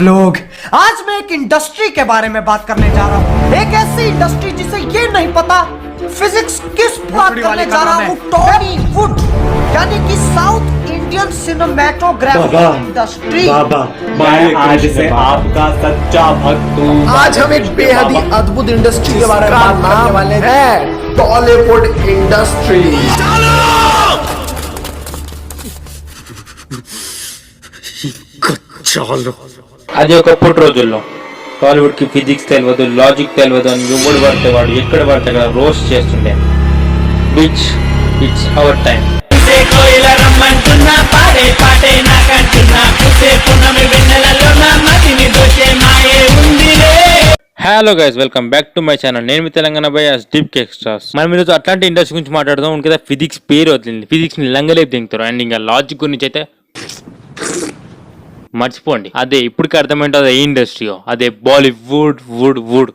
लोग आज मैं एक इंडस्ट्री के बारे में बात करने जा रहा हूँ। एक ऐसी इंडस्ट्री जिसे ये नहीं पता फिजिक्स किस बात करने जा रहा हूँ। टॉलीवुड यानी कि साउथ इंडियन सिनेमेटोग्राफी इंडस्ट्री। मैं आज से आपका सच्चा भक्त हूँ। आज हम एक बेहद ही अद्भुत इंडस्ट्री के बारे में बात करने वाले हैं, टॉलीवुड इंडस्ट्री। అది ఒకప్పుడు రోజుల్లో టాలీవుడ్ కి ఫిజిక్స్ తెలియదు, లాజిక్ తెలియదు అని ఎవడు పడితే వాడు ఎక్కడ పడితే అక్కడ రోస్ట్ చేస్తుండే. Which it's our time. Hello guys, welcome back to my channel. నేను మీ తెలంగాణ బై డీప్ ఎక్స్ట్రాస్. మనం ఈరోజు అట్లాంటి ఇండస్ట్రీ గురించి మాట్లాడదాం. కదా ఫిజిక్స్ పేరు వదిలింది, ఫిజిక్స్ ని లంగలేపు దింగుతారు. అండ్ ఇంకా లాజిక్ గురించి అయితే మర్చిపోండి. అదే ఇప్పటికి అర్థమైంది, అదే ఇండస్ట్రీ, అదే బాలీవుడ్. వుడ్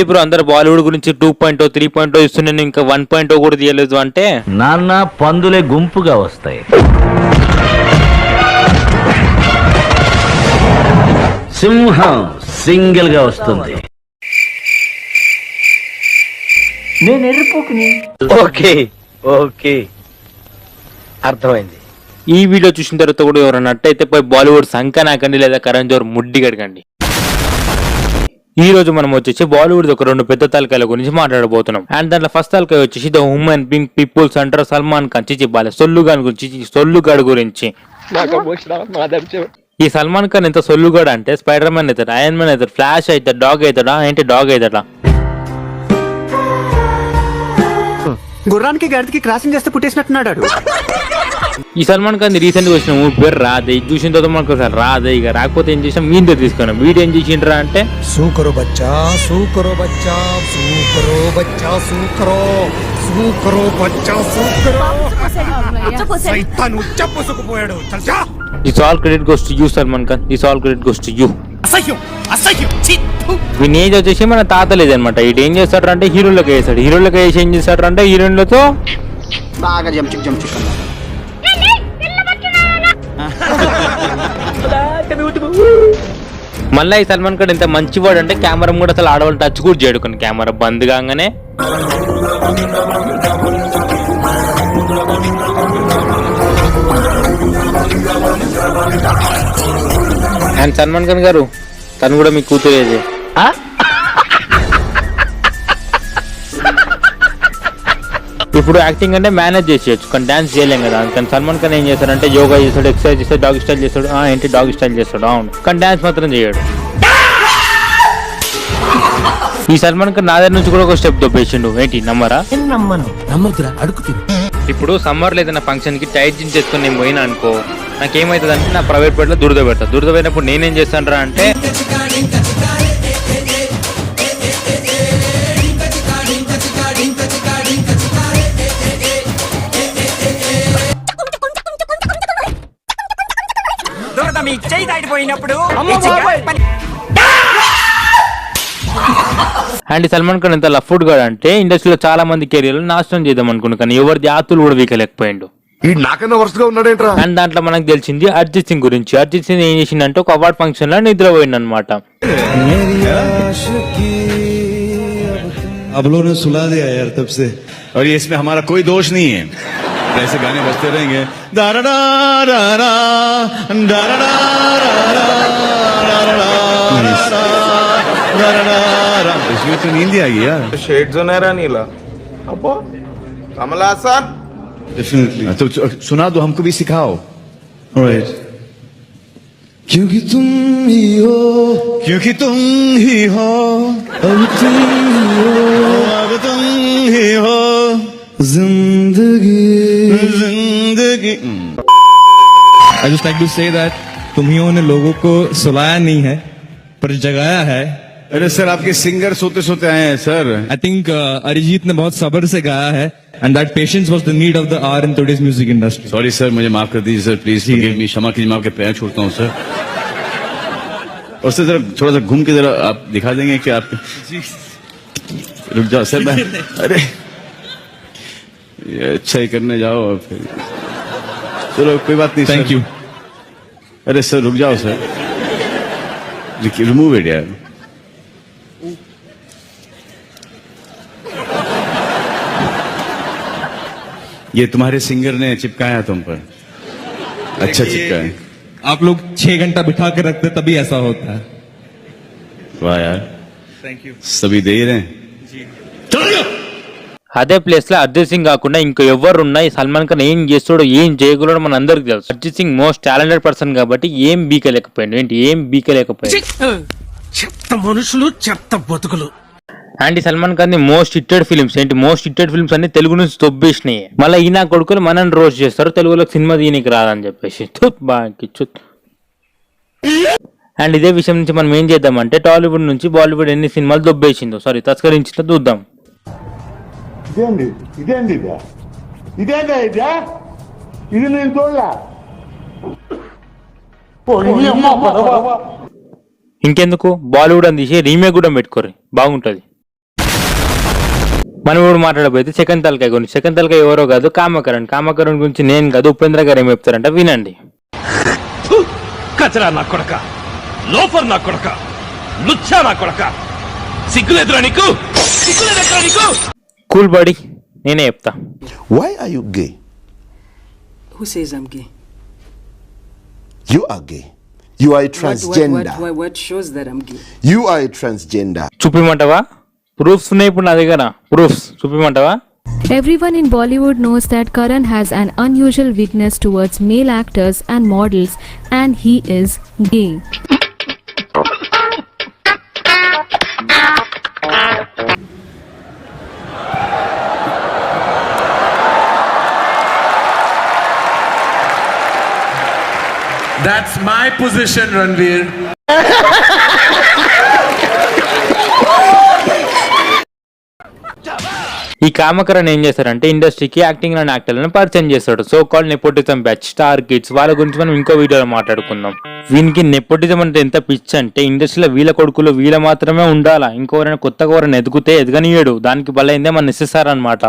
ఇప్పుడు అందరు బాలీవుడ్ గురించి 2.0 3.0 ఇస్తున్నాను, ఇంకా 1.0 కూడా తీయలేదు అంటే నాన్న పందులే గుంపుగా వస్తాయి. సింహం సింగిల్ గా వస్తుంది. నేను ఎర్రిపోకుని. ఓకే ఓకే అర్థమైంది. ఈ వీడియో చూసిన తర్వాత కూడా ఎవరన్నా అట్టయితే పోయి బాలీవుడ్ సంక నాకండి, లేదా కరణ్ జోహర్ ముడ్డి గడకండి. ఈ రోజు మనం వచ్చేసి బాలీవుడ్ ఒక రెండు పెద్ద తలకాయల గురించి మాట్లాడబోతున్నాం. అండ్ దాంట్లో ఫస్ట్ తలకాయ వచ్చేసి ద హ్యూమన్ బీయింగ్ పీపుల్స్ అంటారు సల్మాన్ ఖాన్. చిబాలే సొల్లుగాన్ గురించి, సొల్లుగాడు గురించి. ఈ సల్మాన్ ఖాన్ ఎంత సొల్లుగాడు అంటే స్పైడర్ మ్యాన్ అవుతాడు, ఐరన్ మ్యాన్ అవుతాడు, ఫ్లాష్ అవుతాడు, డాగ్ అవుతాడా, ఏంటి డాగ్ అవుతాడా. గుర్రానికి గడికి క్రాసింగ్ చేస్తే పుట్టేసినట్టున్నాడు. ఈ సల్మాన్ ఖాన్ రీసెంట్ గా వచ్చిన మూవీ పేరు రాధే. ఇది చూసిన తర్వాత మనకు రాధే. ఇక రాకపోతే ఏం చేసాం, వీడియో తీసుకున్నాం. వీడియో ఏం చేసిండ్రా అంటే సూకరో బచ్చా సూకరో బచ్చా సూకరో బచ్చా సూకరో సూకరో బచ్చా సూకరో సైతాన్ ఉచ్చపోసుకుపోయాడు. చల్చా it's all credit goes to you Salman Khan. It's all credit goes to you. వీని ఏజ్ వచ్చేసి మన తాత లేదనమాట. ఇటు ఏం చేస్తాడు అంటే హీరోలకు వేసాడు. హీరోలకు వేసి ఏం చేస్తాడు అంటే హీరోయిన్లతో బాగా జంచుక్ జంచుక్ మళ్ళీ ఈ సల్మాన్ ఖాన్ ఎంత మంచివాడు అంటే కెమెరా కూడా అసలు ఆడవాళ్ళు టచ్ కూడా చేయడు. కొన్ని కెమెరా బంద్ కాగానే అండ్ సల్మాన్ ఖాన్ గారు తను కూడా మీ కూతురేది. ఇప్పుడు యాక్టింగ్ అంటే మేనేజ్ చేసేయచ్చు, కానీ డాన్స్ చేయలేం కదా. అందుకని సల్మాన్ ఖాన్ ఏం చేస్తాడంటే యోగా చేస్తాడు, ఎక్సర్సైజ్ చేస్తాడు, డాగ్ స్టైల్ చేస్తాడు. ఏంటి డాగ్ స్టైల్ చేస్తాడు, అవును, కానీ డాన్స్ మాత్రం చేయడు. ఈ సల్మాన్ ఖాన్ నా దగ్గర నుంచి కూడా ఒక స్టెప్ దొబ్బేసిండు. ఏంటి నమ్మరా? ఇప్పుడు సమ్మర్ లో ఏదైనా ఫంక్షన్ కి టైట్ జీన్స్ చేసుకుని నేను పోయినా అనుకో, నాకేమైతుంది అంటే నా ప్రైవేట్ బెడ్ లో దురద పెడతా. దురద పోయినప్పుడు నేనేం చేస్తాను రా అంటే అండ్ సల్మాన్ ఖాన్ ఎంత లఫ్డ్ గాడు అంటే ఇండస్ట్రీలో చాలా మంది కెరీర్ నాశనం చేద్దాం అనుకున్నాను, కానీ ఎవరిది ఆతులు కూడా వీకలేకపోయిండు. అండ్ దాంట్లో మనకు తెలిసింది అర్జిత్ సింగ్ గురించి. అర్జిత్ సింగ్ ఏం చేసిందంటే ఒక అవార్డ్ ఫంక్షన్ లో నిద్రపోయింది అనమాట. आप लोगों ने सुला दिया यार तब से, और ये इसमें हमारा कोई दोष नहीं है. ऐसे गाने बजते रहेंगे. इसमें तो नींद आ गई यार. शेड जो नहीं रहा नीला अबो कमल हासन डेफिनेटली. तो सुना दो, हमको भी सिखाओ. ऑलराइट. क्योंकि तुम ही हो, क्योंकि तुम ही हो, अब तुम ही हो, अब तुम ही हो, जिंदगी जिंदगी. I just like to say that तुम ही ने लोगों को सुलाया नहीं है पर जगाया है, अरे सर आपके सिंगर सोते सोते आए हैं सर. I think अरिजीत ने बहुत सब्र से गाया है and that patience was the need of the hour in today's music industry. Sorry sir, मुझे माफ कर दीजिए सर, प्लीज फॉरगिव मी, क्षमा कीजिए, मैं आपके पैर छूटता हूँ सर. और सर जरा थोड़ा सा घूम के जरा आप दिखा देंगे कि आप. रुक जाओ सर, मैं अरे ये अच्छा ही करने जाओ और फिर चलो कोई बात नहीं. Thank you. अरे सर रुक जाओ सर, रिमूव इट यार. ये तुम्हारे सिंगर ने चिपकाया तुम पर, अच्छा चिपकाया. आप लोग 6 घंटा बिठा के रखते तभी ऐसा होता है. वाह यार, Thank you. सभी दे ही रहे हैं. అదే ప్లేస్ లో అర్జిత్ సింగ్ కాకుండా ఇంకో ఎవరున్నా ఈ సల్మాన్ ఖాన్ ఏం చేస్తాడో ఏం చేయగలడో మన అందరికి తెలుసు. Arijit Singh most talented person కాబట్టి ఏం బీకలేకపోయాడు. ఏంటి ఏం బీకలేకపోయాడు. చెత్త మనుషులు, చెత్త బతుకులు. అండ్ ఈ Salman Khan the most hitted films ఏంటి, మోస్ట్ హిట్టెడ్ ఫిల్మ్స్ అన్ని తెలుగు నుంచి తొబ్బేసినాయి. మళ్ళీ ఈయన కొడుకులు మనని రోస్ట్ చేస్తారు, తెలుగులో సినిమా దీనికి రాదని చెప్పేసి. అండ్ ఇదే విషయం నుంచి మనం ఏం చేద్దామంటే టాలీవుడ్ నుంచి బాలీవుడ్ ఎన్ని సినిమాలు దొబ్బేసిందో, సారీ తస్కరించిందో చూద్దాం. ఇది నేను చూడలే. ఇంకెందుకు బాలీవుడ్ అని తీసి రీమేక్ కూడా పెట్టుకోరు, బాగుంటది. మనం ఇప్పుడు మాట్లాడబోతే సెకండ్ తలకాయ గురించి. సెకండ్ తలకాయ ఎవరో కాదు, కామకరణ్. కామకరణ్ గురించి నేను కాదు ఉపేంద్ర గారు ఏం చెప్తారంట వినండి. కచరా నా కొడక, లోఫర్ నా కొడక, లుచ్చా నా కొడక, సిగ్గులేదురా నీకు, సిగ్గులేదురా నీకు. కూల్ బాడీ, నేనే చెప్తా. Why are you gay? Who says I'm gay? You are gay. You are a transgender. What shows that I'm gay? You are a transgender. చూపిమంటావా? ప్రూఫ్స్ ఉన్నాయి ఇప్పుడు నా దగ్గర, ప్రూఫ్స్ చూపిమంటావా? Everyone in Bollywood knows that Karan has an unusual weakness towards male actors and models, and he is gay. That's my position, Ranveer. ఈ కామకరణ్ ఏం చేస్తారంటే ఇండస్ట్రీకి యాక్టింగ్ అండ్ యాక్టర్లను పరిచయం చేస్తాడు. So called nepotism batch, star kids, వాళ్ళ గురించి మనం ఇంకో వీడియోలో మాట్లాడుకుందాం. వీనికి నెపోటిజం అంటే ఎంత పిచ్ అంటే ఇండస్ట్రీలో వీళ్ళ కొడుకులు వీళ్ళ మాత్రమే ఉండాలా, ఇంకోరైనా కొత్తగా ఎవరైనా ఎదుగుతే ఎదగనియడు. దానికి బలైందే మన ఎస్ఎస్ఆర్ అనమాట.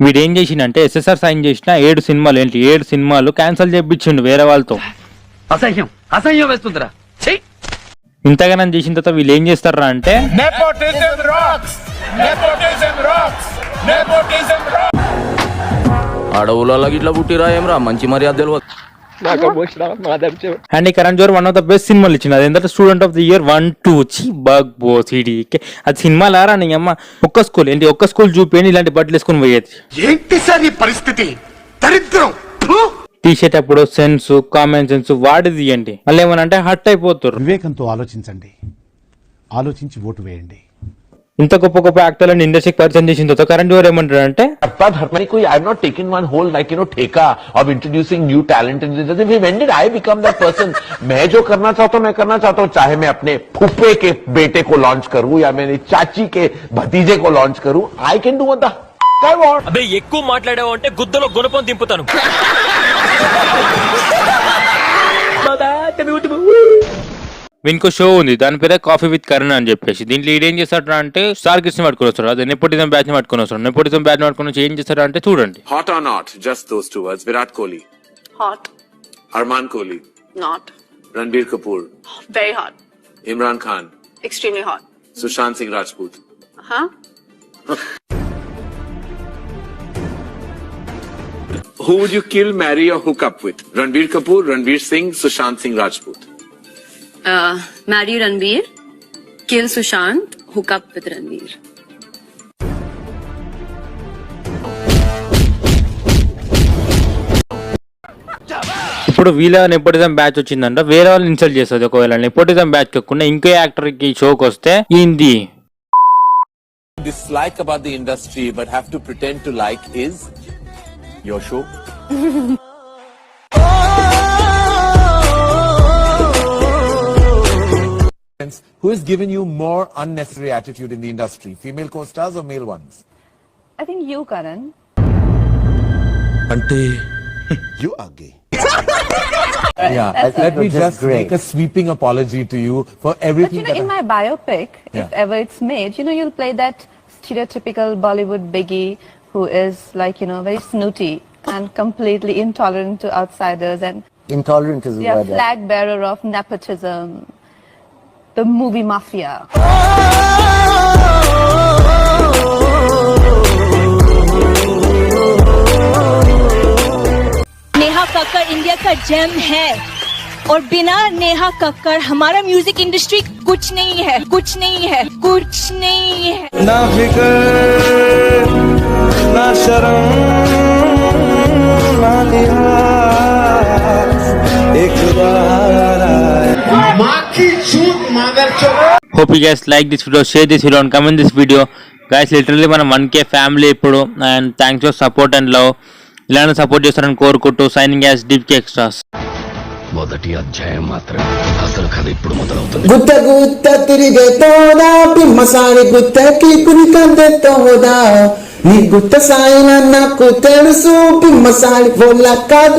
వీడేం చేసిండంటే ఎస్ఎస్ఆర్ సైన్ చేసిన 7 సినిమాలు, ఏంటి 7 సినిమాలు క్యాన్సిల్ చేయించిండు వేరే వాళ్ళతో. అసహ్యం, అసహ్యం వేస్తుందిరా. ఇంతగానం చేసిన తర్వాత వీళ్ళు ఏం చేస్తారా అంటే అడవులలో ఇట్లా పుట్టిరా ఏమరా, మంచి మర్యాద తెలియదు. అండ్ ఈ Karan Johar one of the best సినిమాలు ఇచ్చింది. అది ఏంటంటే స్టూడెంట్ ఆఫ్ ది ఇయర్ 1, 2 బగ్ బోస్ ఇడికే. అది సినిమా లారా నీ అమ్మ. ఒక్క స్కూల్ ఏంటి, ఒక్క స్కూల్ చూపేయండి ఇలాంటి బట్టలు వేసుకుని పోయేది. ఏంటి సార్ ఈ పరిస్థితి, దరిద్రం. తీసేటప్పుడు సెన్స్, కామన్ సెన్స్ వాడి తీయండి. మళ్ళీ ఏమనంటే హట్ అయిపోతారు. వివేకంతో ఆలోచించండి, ఆలోచించి ఓటు వేయండి. ఇంత గొప్ప గొప్ప యాక్టర్లను ఇండస్ట్రీకి పరిచయం చేసిన తర్వాత కరణ్ జోహర్ ఏమంటాడంటే I'm not taking one whole ठेका of introducing new talent in the industry. When did I become that person? मैं जो करना चाहता हूँ मैं करना चाहता हूँ, चाहे मैं अपने फूफे के बेटे को लॉन्च करूँ या मेरी चाची के भतीजे को लॉन्च करूँ. I can do what the I want. అబే ఎక్కువ మాట్లాడావు అంటే గుద్దలో గుణపం దింపుతాను. వీనికో షో ఉంది, దాని పేరే కాఫీ విత్ కరణ్ అని చెప్పేసి. దీంట్లో ఈడేం చేస్తాడు అంటే స్టార్ కిడ్స్ ని పట్టుకొని వస్తాడు. అదే నెపోటిజం బ్యాచ్ ని పట్టుకొని వస్తాడు. నెపోటిజం బ్యాచ్ ని పట్టుకొని వచ్చి ఏం చేస్తాడు అంటే చూడండి. Hot or not? Just those two words. Virat Kohli. Hot. Arman Kohli. Not. Ranbir Kapoor. Very hot. Imran Khan. Extremely hot. Sushant Singh Rajput. Huh? Who would you kill, marry or hook up with? Ranbir Kapoor, Ranveer Singh, Sushant Singh Rajput. Marry Ranveer. Kill Sushant. Hook up with Ranveer. ఇప్పుడు వీళ్ళ nepotism batch వచ్చిందంట, వేరే వాళ్ళు insult చేస్తుంది. ఒకవేళ nepotism batch కాకుండా ఇంకో actor కి షోకి వస్తే ఏంది Dislike about the industry but have to pretend to like is your show. Who has given you more unnecessary attitude in the industry? Female co-stars or male ones? I think you, Karan. You are gay. Let me just make a sweeping apology to you for But everything you know, in my biopic, if Yeah. ever it's made, you know, you'll play that stereotypical Bollywood biggie who is like, you know, very snooty and completely intolerant to outsiders and Intolerant is yeah, flag bearer of nepotism, the movie mafia. Neha Kakkar India का GeM है और बिना नेहा कक्कड़ हमारा music industry कुछ नहीं है, कुछ नहीं है, कुछ नहीं है। ना फिक्र ना शर्म ना लिहाज एक बार Hope you guys like this video, share this video and comment this video. Guys, literally మనం 1K ఫ్యామిలీ ఇప్పుడు, and thanks for support and love. ఇలానే సపోర్ట్ చేస్తారని కోరుకుంటూ సైనింగ్ యాస్ డీప్ ఎక్స్ట్రాస్. మొదటి అధ్యాయం మాత్రమే, అసలు కథ ఇప్పుడు మొదలవుతుంది. గుత్త గుత్త తిరిగే తోడా బిమ్మసారి గుత్తకి కునికందే తోడా నీ గుత్త సాయిన నాకు తెలుసు బిమ్మసారి బోలా కాదు